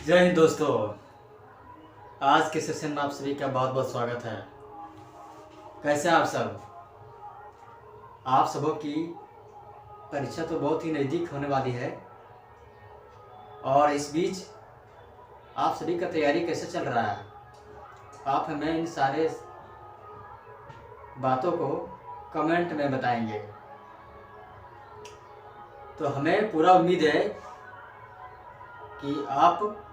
जय हिंद दोस्तों। आज के सेशन में आप सभी का बहुत बहुत स्वागत है। कैसे हैं आप सब? आप सबों की परीक्षा तो बहुत ही नज़दीक होने वाली है और इस बीच आप सभी का तैयारी कैसे चल रहा है? आप हमें इन सारे बातों को कमेंट में बताएंगे तो हमें पूरा उम्मीद है कि आप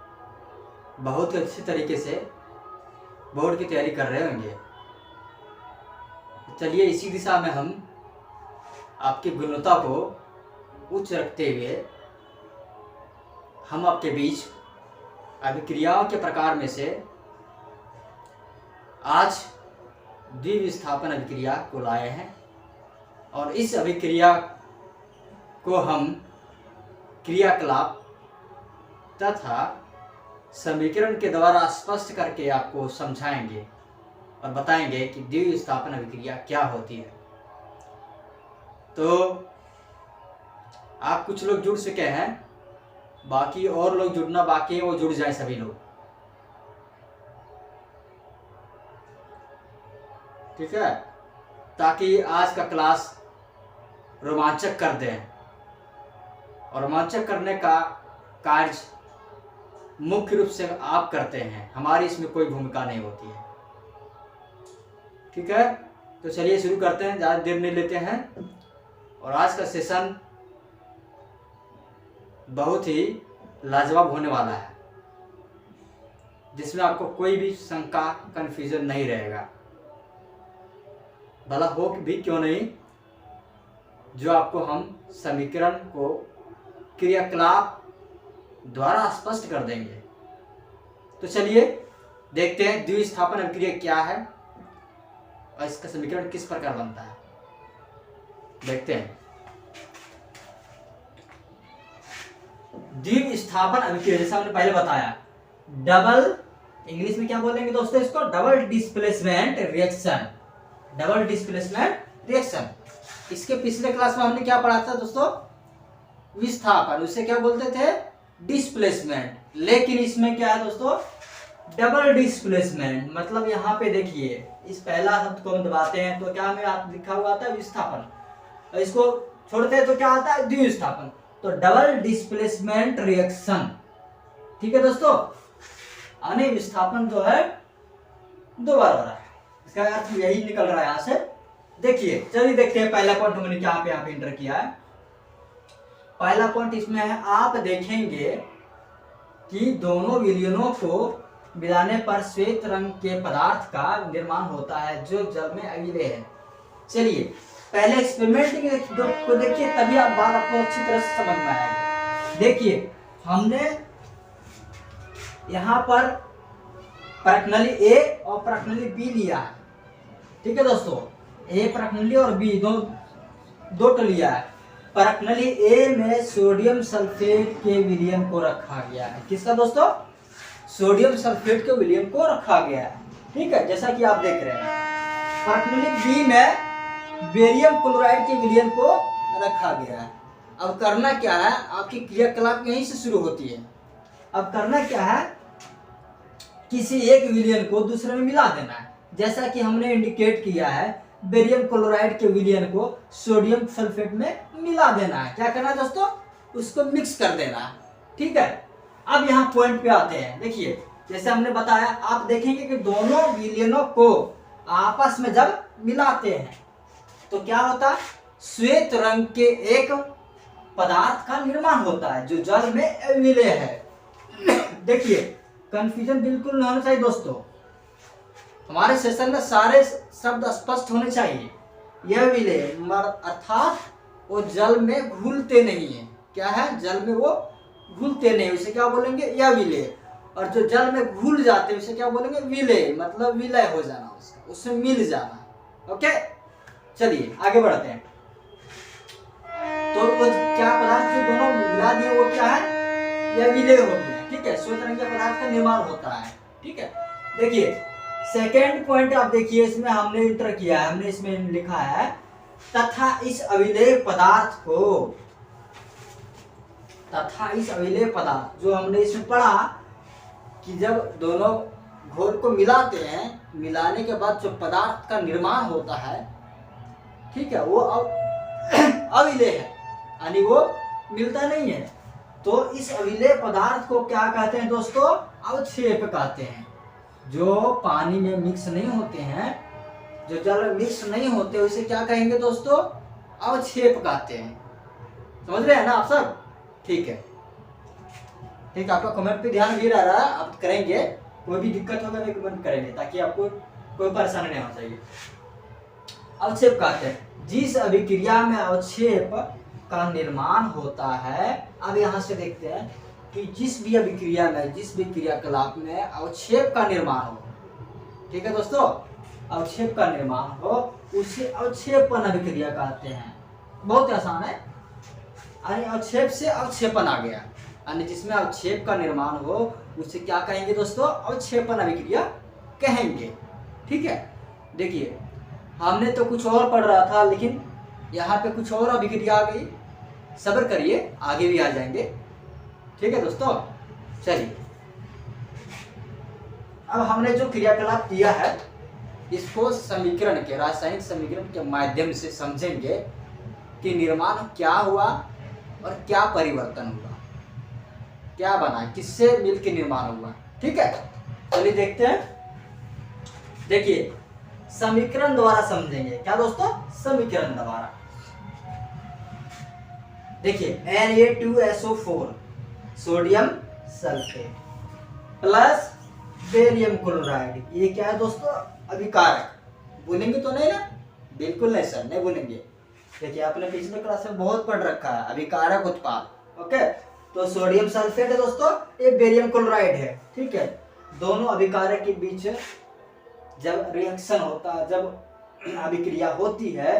बहुत ही अच्छे तरीके से बोर्ड की तैयारी कर रहे होंगे। चलिए इसी दिशा में हम आपकी गुणवत्ता को उच्च रखते हुए हम आपके बीच अभिक्रियाओं के प्रकार में से आज द्विविस्थापन अभिक्रिया को लाए हैं और इस अभिक्रिया को हम क्रियाकलाप तथा समीकरण के द्वारा स्पष्ट करके आपको समझाएंगे और बताएंगे कि द्विविस्थापन अभिक्रिया क्या होती है। तो आप कुछ लोग जुड़ चुके हैं, बाकी और लोग जुड़ना बाकी है, वो जुड़ जाए सभी लोग। ठीक है, ताकि आज का क्लास रोमांचक कर दें और रोमांचक करने का कार्य मुख्य रूप से आप करते हैं, हमारी इसमें कोई भूमिका नहीं होती है। ठीक है, तो चलिए शुरू करते हैं, ज़्यादा देर नहीं लेते हैं। और आज का सेशन बहुत ही लाजवाब होने वाला है, जिसमें आपको कोई भी शंका कन्फ्यूजन नहीं रहेगा, भला हो भी क्यों नहीं। जो आपको हम समीकरण को क्रियाकलाप द्वारा स्पष्ट कर देंगे। तो चलिए देखते हैं द्विविस्थापन अभिक्रिया क्या है और इसका समीकरण किस प्रकार बनता है। देखते हैं द्विविस्थापन अभिक्रिया, जैसा हमने पहले बताया, डबल, इंग्लिश में क्या बोलेंगे दोस्तों इसको, double displacement reaction. Double displacement reaction, इसके पिछले क्लास में हमने क्या पढ़ा था दोस्तों, विस्थापन, उसे क्या बोलते थे, डिस्प्लेसमेंट। लेकिन इसमें क्या है दोस्तों, डबल डिस्प्लेसमेंट। मतलब यहाँ पे देखिए, इस पहला शब्द को हम दबाते हैं तो क्या हमें आप लिखा हुआ आता है विस्थापन, और इसको छोड़ते हैं तो क्या आता है द्विविस्थापन। तो डबल डिस्प्लेसमेंट रिएक्शन। ठीक है दोस्तों, यानी विस्थापन जो है दो बार हो रहा है, इसका अर्थ यही निकल रहा है यहाँ से। देखिए चलिए देखते हैं पहला पॉइंट हमने क्या यहाँ पे इंटर किया है। पहला पॉइंट इसमें है, आप देखेंगे कि दोनों विलयनों को मिलाने पर श्वेत रंग के पदार्थ का निर्माण होता है जो जल में अविलेय है। चलिए पहले एक्सपेरिमेंट को देखिए, तभी आप बात आपको अच्छी तरह से समझ में आएगा। देखिए हमने यहाँ पर प्रश्नली ए और प्रश्नली बी लिया है। ठीक है दोस्तों, ए प्रश्नली और बी दो लिया है। प्रश्नली ए में सोडियम सल्फेट के विलयन को रखा गया है। किसका दोस्तों, सोडियम सल्फेट के विलयन को रखा गया है। ठीक है, जैसा कि आप देख रहे हैं। प्रश्नली बी में बेरियम क्लोराइड के विलयन को रखा गया है। अब करना क्या है, आपकी क्रियाकलाप यहीं से शुरू होती है। अब करना क्या है, किसी एक विलयन को दूसरे में मिला देना है। जैसा कि हमने इंडिकेट किया है, बेरियम क्लोराइड के विलयन को सोडियम सल्फेट में मिला देना है। क्या करना है दोस्तों, उसको मिक्स कर देना है। ठीक है, अब यहाँ पॉइंट पे आते हैं। देखिए जैसे हमने बताया, आप देखेंगे कि दोनों विलयनों को आपस में जब मिलाते हैं तो क्या होता है, श्वेत रंग के एक पदार्थ का निर्माण होता है जो जल में अविलेय है। देखिए कंफ्यूजन बिल्कुल नहीं होना चाहिए दोस्तों, हमारे सेशन में सारे शब्द स्पष्ट होने चाहिए। यह विलय अर्थात वो जल में घुलते नहीं है। क्या है, जल में वो घुलते नहीं, उसे क्या बोलेंगे, यह विलय। और जो जल में घुल जाते हैं उसे क्या बोलेंगे, विलय। मतलब विलय हो जाना, उसका उससे मिल जाना। ओके, चलिए आगे बढ़ते हैं। तो वो क्या पदार्थ जो दोनों मिला दिए वो क्या है, यह विलय हो गया। ठीक है, श्वेत रंग के पदार्थ का निर्माण होता है। ठीक है, देखिए सेकेंड पॉइंट आप देखिए, इसमें हमने इंटर किया है, हमने इसमें लिखा है तथा इस अविलेय पदार्थ को, तथा इस अविलेय पदार्थ, जो हमने इसमें पढ़ा कि जब दोनों घोल को मिलाते हैं, मिलाने के बाद जो पदार्थ का निर्माण होता है, ठीक है, वो अविलेय है, यानी वो मिलता नहीं है। तो इस अविलेय पदार्थ को क्या कहते हैं दोस्तों? अवक्षेप कहते हैं। जो पानी में मिक्स नहीं होते हैं, जो जल में मिक्स नहीं होते, उसे क्या कहेंगे दोस्तों? अवक्षेप कहते हैं। समझ रहे हैं ना आप सब? ठीक है, ठीक है, आपका कमेंट पे ध्यान भी रहा, आप करेंगे, कोई भी दिक्कत होगा तो कमेंट करेंगे ताकि आपको कोई परेशानी नहीं होना चाहिए। अवक्षेप कहते हैं जिस अभिक्रिया में अवक्षेप का निर्माण होता है। अब यहाँ से देखते हैं कि जिस भी अभिक्रिया में, जिस भी क्रियाकलाप में अवक्षेप का निर्माण हो, ठीक है दोस्तों, अवक्षेप का निर्माण हो, उसे अवक्षेपन अभिक्रिया कहते हैं। बहुत आसान है, यानी अवक्षेप से अवक्षेपन आ गया, यानी जिसमें अवक्षेप का निर्माण हो उसे क्या कहेंगे दोस्तों? अवक्षेपन अभिक्रिया कहेंगे। ठीक है, देखिए हमने तो कुछ और पढ़ रहा था, लेकिन यहाँ पे कुछ और अभिक्रिया आ गई। सब्र करिए, आगे भी आ जाएंगे। ठीक है दोस्तों, चलिए अब हमने जो क्रियाकलाप किया है इसको समीकरण के, रासायनिक समीकरण के माध्यम से समझेंगे कि निर्माण क्या हुआ और क्या परिवर्तन हुआ, क्या बना, किससे मिलकर निर्माण हुआ। ठीक है, चलिए देखते हैं। देखिए समीकरण द्वारा समझेंगे। क्या दोस्तों? समीकरण द्वारा। देखिए Na2SO4 sodium sulphate plus barium chloride, ये क्या है दोस्तों? अभिकारक। बोलेंगे तो नहीं ना? बिल्कुल नहीं सर, नहीं बोलेंगे। देखिए आपने पिछले क्लास में बहुत पढ़ रखा है, अभिकारक उत्पाद। ओके, तो सोडियम सल्फेट है दोस्तों, ये बेरियम क्लोराइड है। ठीक है, दोनों अभिकारक के बीच जब रिएक्शन होता है, जब अभिक्रिया होती है,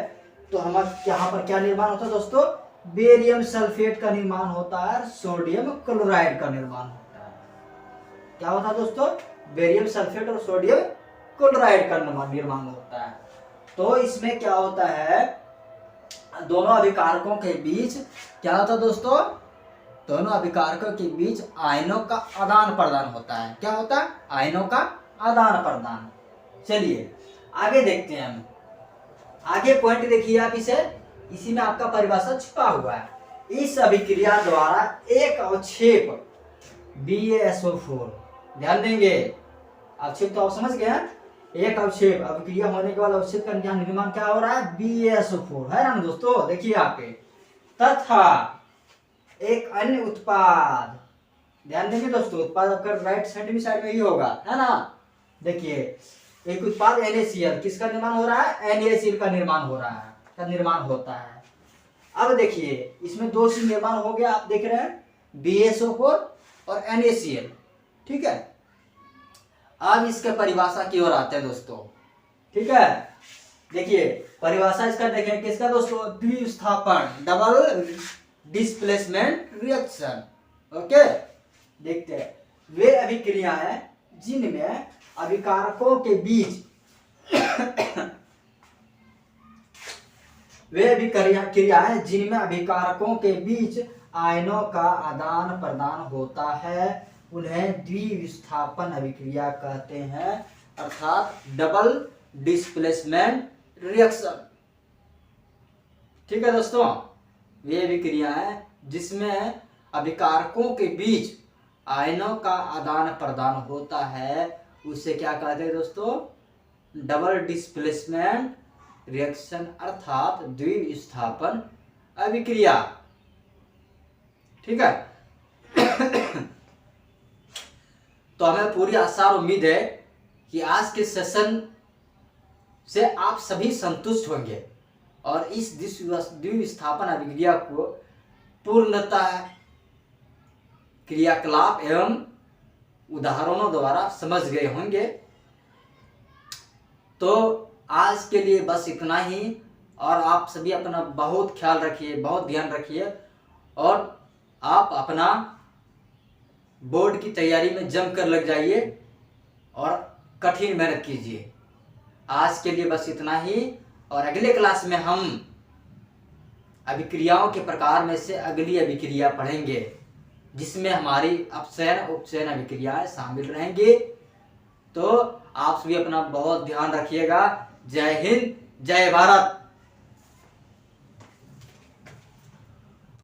तो हमारे यहाँ पर क्या निर्माण होता है दोस्तों? बेरियम सल्फेट का निर्माण होता है, सोडियम क्लोराइड का निर्माण होता है। क्या होता है दोस्तों? बेरियम सल्फेट और सोडियम क्लोराइड का निर्माण होता है। तो इसमें क्या होता है? दोनों अभिकारकों के बीच क्या होता है दोस्तों? दोनों अभिकारकों के बीच आयनों का आदान प्रदान होता है। क्या होता है? आयनों का आदान प्रदान। चलिए आगे देखते हैं हम। आगे पॉइंट देखिए आप, इसी में आपका परिभाषा छुपा हुआ है। इस अभिक्रिया द्वारा एक अवक्षेप BaSO4, ध्यान देंगे, अवक्षेप तो आप समझ गए हैं। एक अवक्षेप, अभिक्रिया होने के बाद अवक्षेप का निर्माण क्या हो रहा है? BaSO4 है ना दोस्तों? देखिए आपके, तथा एक अन्य उत्पाद, ध्यान देंगे दोस्तों, उत्पाद आपका राइट साइड में ही होगा, है ना? देखिए एक उत्पाद NaCl, किसका निर्माण हो रहा है? NaCl का निर्माण हो रहा है, का निर्माण होता है। अब देखिए इसमें दो चीज निर्माण हो गया, आप देख रहे हैं, BaSO4 और NaCl। ठीक है, अब इसके परिभाषा की ओर आते हैं दोस्तों। ठीक है, देखिए परिभाषा इसका देखें, किसका दोस्तों? द्विस्थापन, डबल डिस्प्लेसमेंट रिएक्शन। ओके, देखते हैं। वे अभिक्रियाएं जिनमें अभिकारकों के बीच वे अभिक्रियाएं जिनमें अभिकारकों के बीच आयनों का आदान प्रदान होता है उन्हें द्विविस्थापन अभिक्रिया कहते हैं, अर्थात डबल डिस्प्लेसमेंट रिएक्शन। ठीक है दोस्तों, वे अभिक्रियाएं जिसमें अभिकारकों के बीच आयनों का आदान प्रदान होता है उसे क्या कहते हैं दोस्तों? डबल डिस्प्लेसमेंट रिएक्शन, अर्थात द्विविस्थापन अभिक्रिया। ठीक है तो हमें पूरी आशा और उम्मीद है कि आज के सेशन से आप सभी संतुष्ट होंगे और इस द्विविस्थापन अभिक्रिया को पूर्णतः क्रियाकलाप एवं उदाहरणों द्वारा समझ गए होंगे। तो आज के लिए बस इतना ही, और आप सभी अपना बहुत ख्याल रखिए, बहुत ध्यान रखिए, और आप अपना बोर्ड की तैयारी में जमकर लग जाइए और कठिन मेहनत कीजिए। आज के लिए बस इतना ही, और अगले क्लास में हम अभिक्रियाओं के प्रकार में से अगली अभिक्रिया पढ़ेंगे जिसमें हमारी अपचयन उपचयन अभिक्रियाएं शामिल रहेंगी। तो आप सभी अपना बहुत ध्यान रखिएगा। जय हिंद, जय भारत।